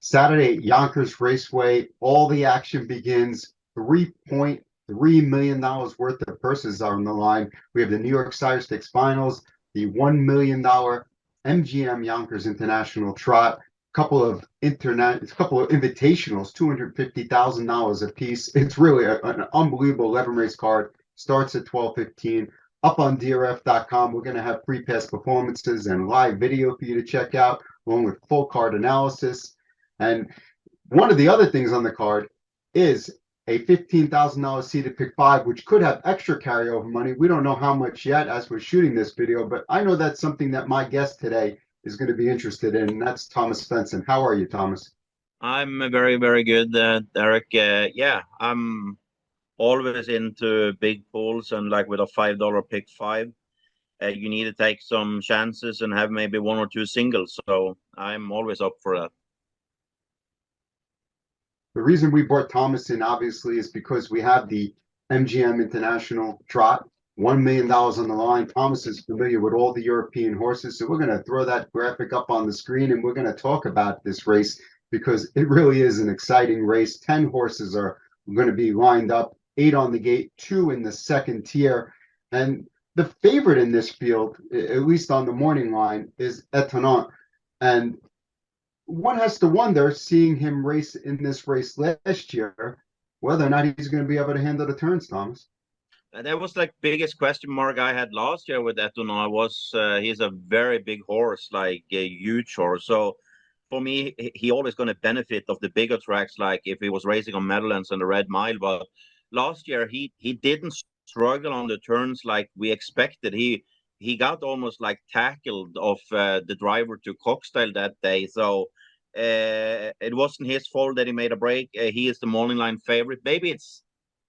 Saturday at Yonkers Raceway, all the action begins. $3.3 million worth of purses are on the line. We have the New York Sire Stakes Finals, the $1 million MGM Yonkers International Trot, couple of invitationals, $250,000 a piece. It's really an unbelievable 11 race card. Starts at 12:15. Up on DRF.com, we're going to have free pass performances and live video for you to check out, along with full card analysis. And one of the other things on the card is a $15,000 seated pick five, which could have extra carryover money. We don't know how much yet as we're shooting this video, but I know that's something that my guest today is going to be interested in, and that's Thomas Svensen. How are you, Thomas? I'm very, very good, Derick. Yeah, I'm always into big pools, and like with a $5 pick five, you need to take some chances and have maybe one or two singles. So I'm always up for that. The reason we brought Thomas in, obviously, is because we have the MGM International Trot, $1 million on the line. Thomas is familiar with all the European horses, so we're going to throw that graphic up on the screen, and we're going to talk about this race because it really is an exciting race. 10 horses are going to be lined up, 8 on the gate, 2 in the second tier. And the favorite in this field, at least on the morning line, is Ethanol. And one has to wonder, seeing him race in this race last year, whether or not he's going to be able to handle the turns, Thomas. That was like biggest question mark I had last year with Ethanol was he's a very big horse, like a huge horse. So for me, he always going to benefit of the bigger tracks, like if he was racing on Meadowlands and the Red Mile. But last year he didn't struggle on the turns like we expected. He got almost like tackled of the driver to Coxdale that day. So it wasn't his fault that he made a break. He is the morning line favorite. Maybe it's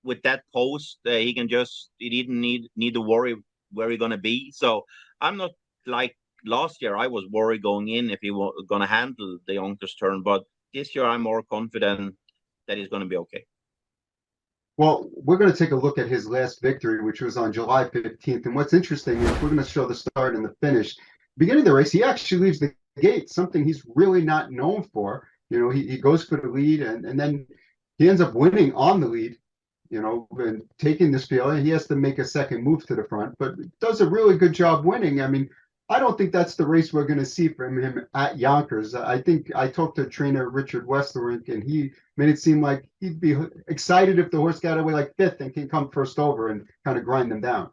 with that post he didn't need to worry where he's gonna be. So I'm not like last year. I was worried going in if he was gonna handle the Yonkers turn, but this year I'm more confident that he's gonna be okay. Well, we're going to take a look at his last victory, which was on July 15th. And what's interesting is we're going to show the start and the finish. Beginning of the race, he actually leaves the gate, something he's really not known for. He goes for the lead, and then he ends up winning on the lead, and taking this field. He has to make a second move to the front, but does a really good job winning. I mean, I don't think that's the race we're going to see from him at Yonkers. I think I talked to trainer Richard Westerink, and he made it seem like he'd be excited if the horse got away like fifth and can come first over and kind of grind them down.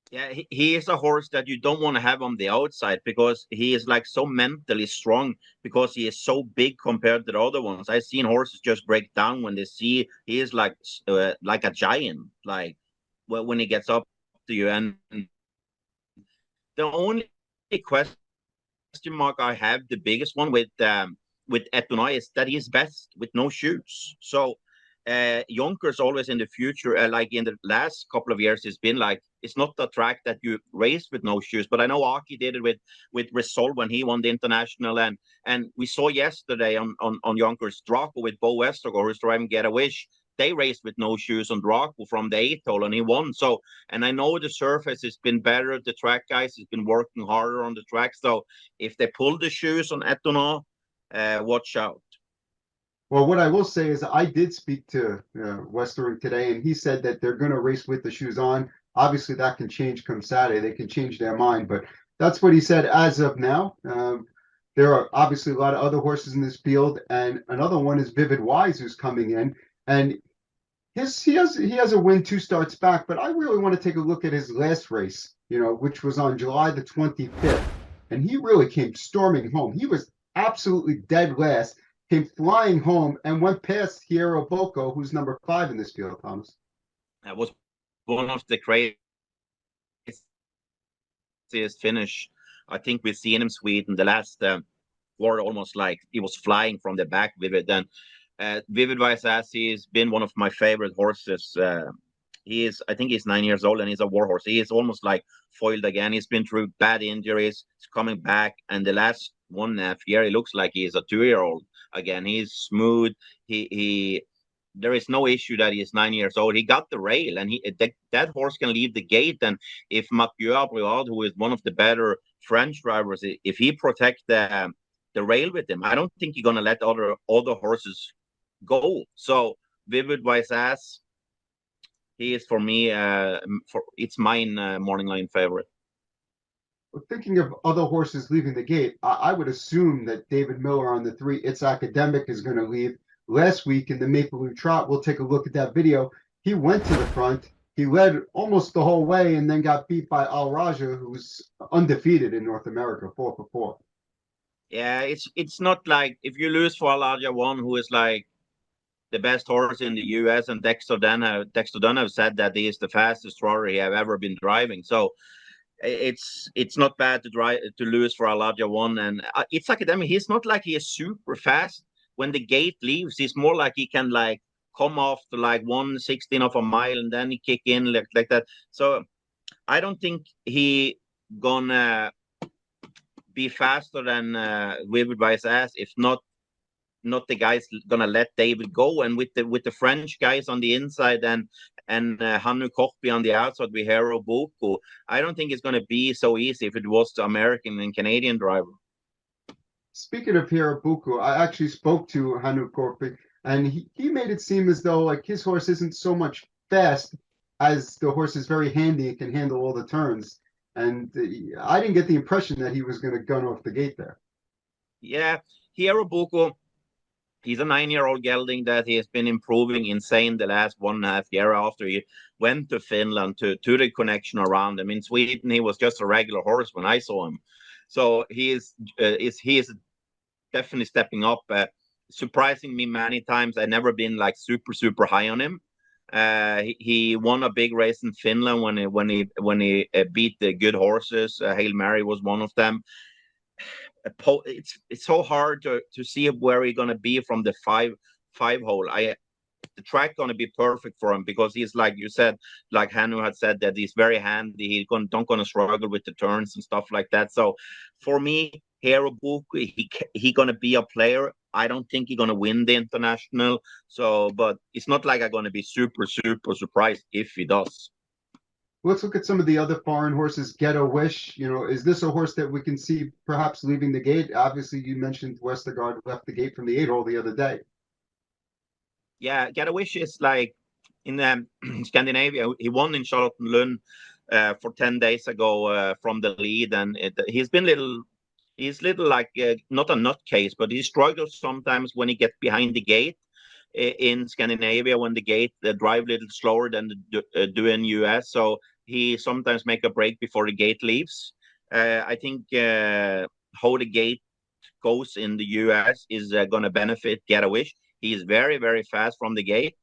Yeah, he is a horse that you don't want to have on the outside because he is like so mentally strong because he is so big compared to the other ones. I've seen horses just break down when they see he is like a giant, like when he gets up to you. And the only question mark I have, the biggest one with Ethanol, is that he's best with no shoes. So Yonkers always in the future, like in the last couple of years, it's been like it's not the track that you race with no shoes. But I know Aki did it with Resolve when he won the international, and we saw yesterday on Yonkers Draco with Bo Westergaard, who's driving Get a Wish. They raced with no shoes on Draco from the 8th hole, and he won. So, and I know the surface has been better. The track guys has been working harder on the track. So, if they pull the shoes on Ethanol, watch out. Well, what I will say is I did speak to Westerink today, and he said that they're going to race with the shoes on. Obviously, that can change come Saturday. They can change their mind, but that's what he said as of now. There are obviously a lot of other horses in this field, and another one is Vivid Wise, who's coming in, and he has a win 2 starts back. But I really want to take a look at his last race, which was on July the 25th, and he really came storming home. He was absolutely dead last, came flying home, and went past Hirobuku, who's number 5 in this field, Thomas. That was one of the craziest finish I think we've seen in Sweden the last quarter, almost like he was flying from the back with it. And Vivid Vice he's been one of my favorite horses. I think he's 9 years old and he's a war horse. He is almost like foiled again. He's been through bad injuries. He's coming back. And the last 1.5 year, he looks like he's a 2-year-old again. He's smooth. There is no issue that he is 9 years old. He got the rail, and that horse can leave the gate. And if Mathieu Abriard, who is one of the better French drivers, if he protects the rail with him. I don't think you're gonna let other horses go. So Vivid Wise Ass, he is for me. It's mine morning line favorite. Thinking of other horses leaving the gate, I would assume that David Miller on the 3, It's Academic, is going to leave. Last week in the Maple Leaf Trot, we'll take a look at that video. He went to the front. He led almost the whole way and then got beat by Al Raja, who's undefeated in North America, 4 for 4. Yeah, it's not like if you lose for Aladia One, who is like the best horse in the US, and Dexter Dunn have said that he is the fastest trotter he have ever been driving. So it's not bad to lose for Aladia One, and it's academic. He's not like he is super fast when the gate leaves. He's more like he can like come off to like 1/16 of a mile and then he kick in like that. So I don't think he gonna be faster than Vivid Wise Ass. If not the guys gonna let David go, and with the French guys on the inside and Hannu Korpi on the outside with Hirobuku, I don't think it's gonna be so easy if it was the American and Canadian driver. Speaking of Hirobuku, I actually spoke to Hannu Korpi, and he made it seem as though like his horse isn't so much fast as the horse is very handy and can handle all the turns. And I didn't get the impression that he was going to gun off the gate there. Yeah, Hirobuku, he's a 9-year-old gelding that he has been improving insane the last 1.5 years after he went to Finland to the connection around him. In Sweden, he was just a regular horse when I saw him. So he is definitely stepping up, surprising me many times. I've never been like super high on him. He won a big race in Finland when he beat the good horses. Hail Mary was one of them. It's so hard to see where he's gonna be from the five hole. The track gonna be perfect for him because he's like you said, like Hannu had said that he's very handy. He's don't gonna struggle with the turns and stuff like that. So for me, Hirobuku, he gonna be a player. I don't think he's gonna win the international. So, but it's not like I'm gonna be super surprised if he does. Let's look at some of the other foreign horses. Get a Wish, is this a horse that we can see perhaps leaving the gate? Obviously, you mentioned Westergaard left the gate from the 8 hole the other day. Yeah, Get a Wish is like in Scandinavia. He won in Charlottenlund for 10 days ago from the lead, and he's little like not a nutcase, but he struggles sometimes when he gets behind the gate in Scandinavia when the gate drive a little slower than do in US. So he sometimes make a break before the gate leaves. I think how the gate goes in the US is going to benefit Get a Wish. He is very fast from the gate.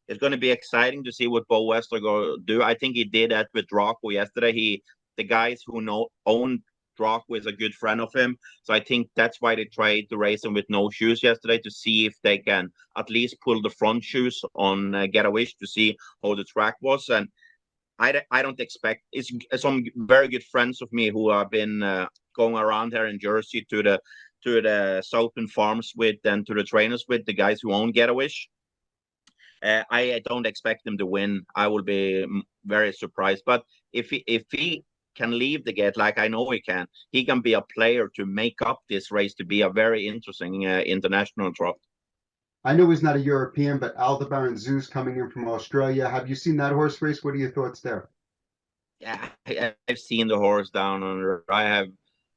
It's going to be exciting to see what Bo Westergaard do. I think he did that with Draco yesterday. The guys who own Draco is a good friend of him. So I think that's why they tried to race him with no shoes yesterday to see if they can at least pull the front shoes on Get a Wish to see how the track was. And I don't expect it's some very good friends of me who have been going around here in Jersey to the Southern farms with and to the trainers with the guys who own Get a Wish. I don't expect him to win. I will be very surprised. But if he can leave the gate like I know he can be a player to make up this race to be a very interesting international trot. I know he's not a European, but Aldebaran Zeus coming in from Australia. Have you seen that horse race? What are your thoughts there? Yeah, I've seen the horse down under. I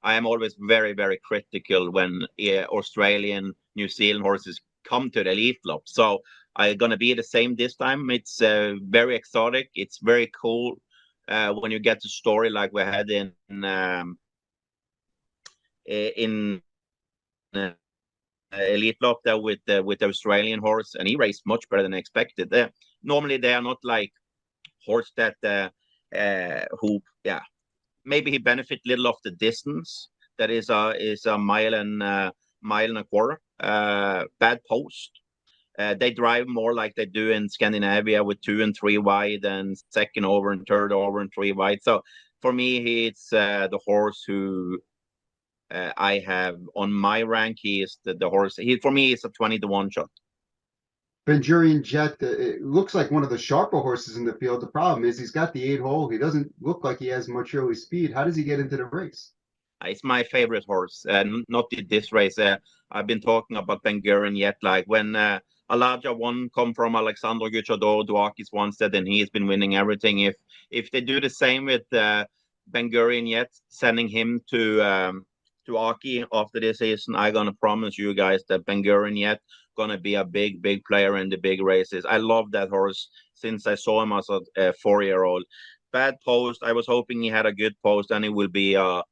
am always very critical when Australian, New Zealand horses come to the elite club. So I'm gonna be the same this time. It's very exotic. It's very cool when you get the story like we had in elite club there with the Australian horse, and he raced much better than expected. Normally they are not like horse that who maybe he benefit little of the distance. That is a mile and a quarter. Bad post. They drive more like they do in Scandinavia with 2 and 3 wide and second over and third over and 3 wide. So for me, it's the horse who I have on my rank. He is the horse. For me, it's a 20-1 shot. Nigerian Jet, it looks like one of the sharper horses in the field. The problem is he's got the 8 hole. He doesn't look like he has much early speed. How does he get into the race? It's my favorite horse, and not this race. I've been talking about Bangurian Jet, like when Alaja won, come from Alexander Guchador, Duakis Wanstead, and he's been winning everything. If they do the same with Bangurian Jet, sending him to Aki after this season, I'm gonna promise you guys that Bangurian Jet gonna be a big player in the big races. I love that horse since I saw him as a 4-year-old. Bad post. I was hoping he had a good post, and he will be a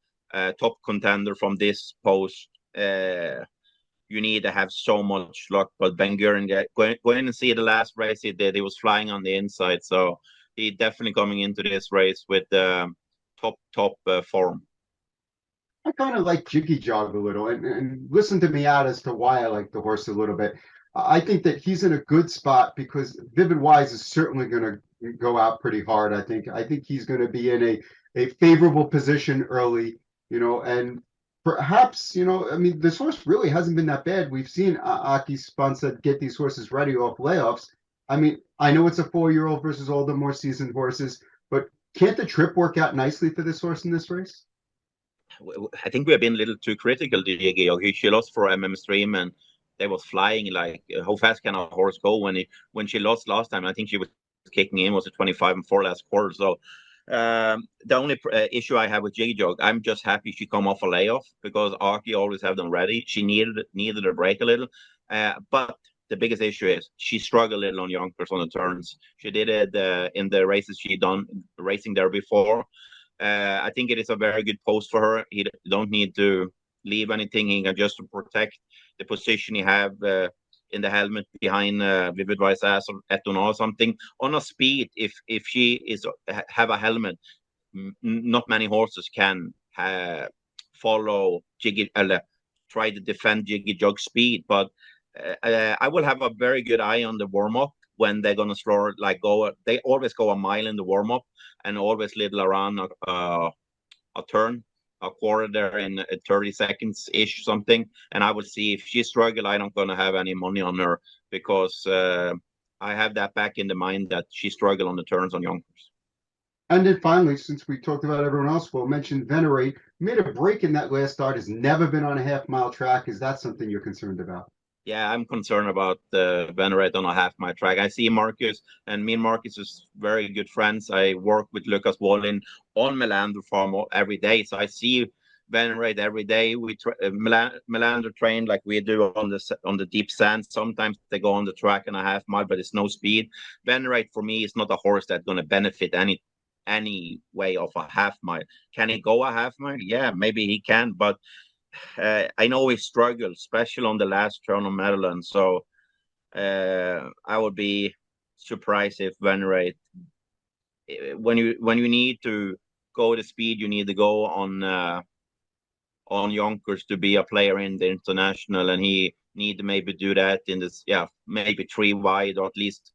top contender from this post. You need to have so much luck. But Ben Guren, go in and see the last race he did. He was flying on the inside, so he definitely coming into this race with top form. I kind of like Jiggy Job a little, and listen to me out as to why I like the horse a little bit. I think that he's in a good spot because Vivid Wise is certainly going to go out pretty hard. I think he's going to be in a favorable position early, and perhaps, I mean, this horse really hasn't been that bad. We've seen Aki Sponsa get these horses ready off layoffs. I mean, I know it's a 4-year-old versus all the more seasoned horses, but can't the trip work out nicely for this horse in this race? I think we have been a little too critical to Jiggy. She lost for Stream, and they was flying like how fast can a horse go when she lost last time? I think she was kicking in, was a 25-4 last quarter. So the only issue I have with Jiggy Job, I'm just happy she come off a layoff because Aki always have them ready. She needed a break a little, but the biggest issue is she struggled a little on Yonkers on the turns. She did it in the races she done racing there before. I think it is a very good post for her. He don't need to leave anything. He can just protect the position he have in the helmet behind Vivid Vice Ass or Ethanol or something. On a speed, if she is have a helmet, not many horses can follow Jiggy, try to defend Jiggy Jog speed. But I will have a very good eye on the warm up when they're gonna slow go. They always go a mile in the warm up and always little around a turn, a quarter there in 30 seconds ish something. And I will see if she struggle. I'm not gonna have any money on her because I have that back in the mind that she struggled on the turns on Yonkers. And then finally, since we talked about everyone else, we'll mention Venary. Made a break in that last start, has never been on a half-mile track. Is that something you're concerned about? Yeah, I'm concerned about Venary on a half-mile track. I see Marcus, and me and Marcus is very good friends. I work with Lucas Wallin on Melander Farm every day, so I see Venary every day. We Melander train like we do on the deep sand. Sometimes they go on the track and a half-mile, but it's no speed. Venary for me is not a horse that's going to benefit any way of a half-mile. Can he go a half-mile? Yeah, maybe he can, but I know he struggled, especially on the last turn on Maryland. So I would be surprised if Venary, when you need to go the speed, you need to go on Yonkers to be a player in the international, and he need to maybe do that in this, maybe 3 wide or at least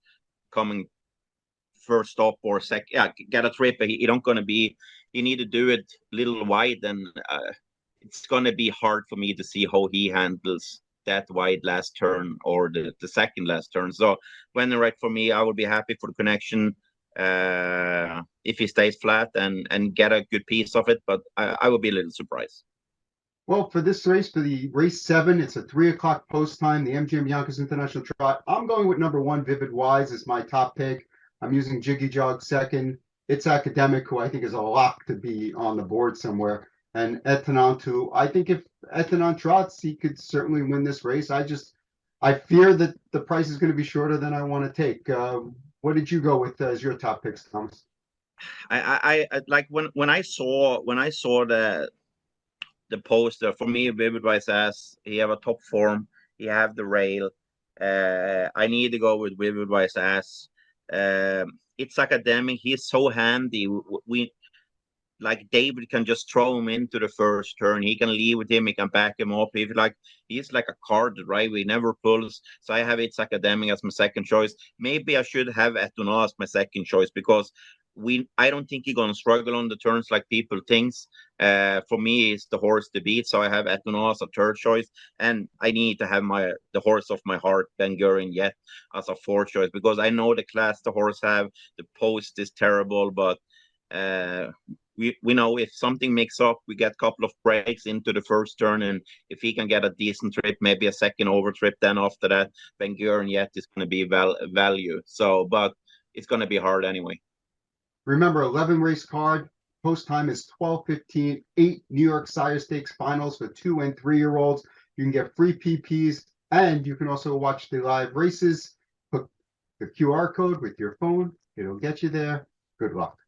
coming first stop or second, get a trip. He don't gonna be. He need to do it little wide, and it's going to be hard for me to see how he handles that wide last turn or the second last turn. So when the right for me, I will be happy for the connection if he stays flat and get a good piece of it. But I will be a little surprised. Well, for this race, for the race 7, it's a 3 o'clock post time, the MGM Yonkers International Trot. I'm going with number 1, Vivid Wise, as my top pick. I'm using Jiggy Jog second. It's Academic, who I think is a lock to be on the board somewhere. And Ethanol too. I think if Ethanol trots, he could certainly win this race. I fear that the price is going to be shorter than I want to take. What did you go with as your top picks, Thomas? I like when I saw the poster for me. Vivid Vice Ass, he have a top form. He have the rail. I need to go with Vivid Vice Ass. It's Academic. He's so handy. We like David can just throw him into the first turn. He can leave with him. He can back him up. He's like a card, right? We never pulls. So I have It's Academic as my second choice. Maybe I should have Ethanol as my second choice because I don't think he's gonna struggle on the turns like people thinks. For me, it's the horse to beat. So I have Ethanol as a third choice, and I need to have the horse of my heart, Bangurian Jet, as a fourth choice because I know the class the horse have. The post is terrible, but we know if something makes up, we get a couple of breaks into the first turn, and if he can get a decent trip, maybe a second over trip, then after that, Ben-Gurion Jet is going to be value. So, but it's going to be hard anyway. Remember, 11 race card. Post time is 12:15. 8 New York Sire Stakes finals for 2 and 3-year-olds. You can get free PPs, and you can also watch the live races. Put the QR code with your phone. It'll get you there. Good luck.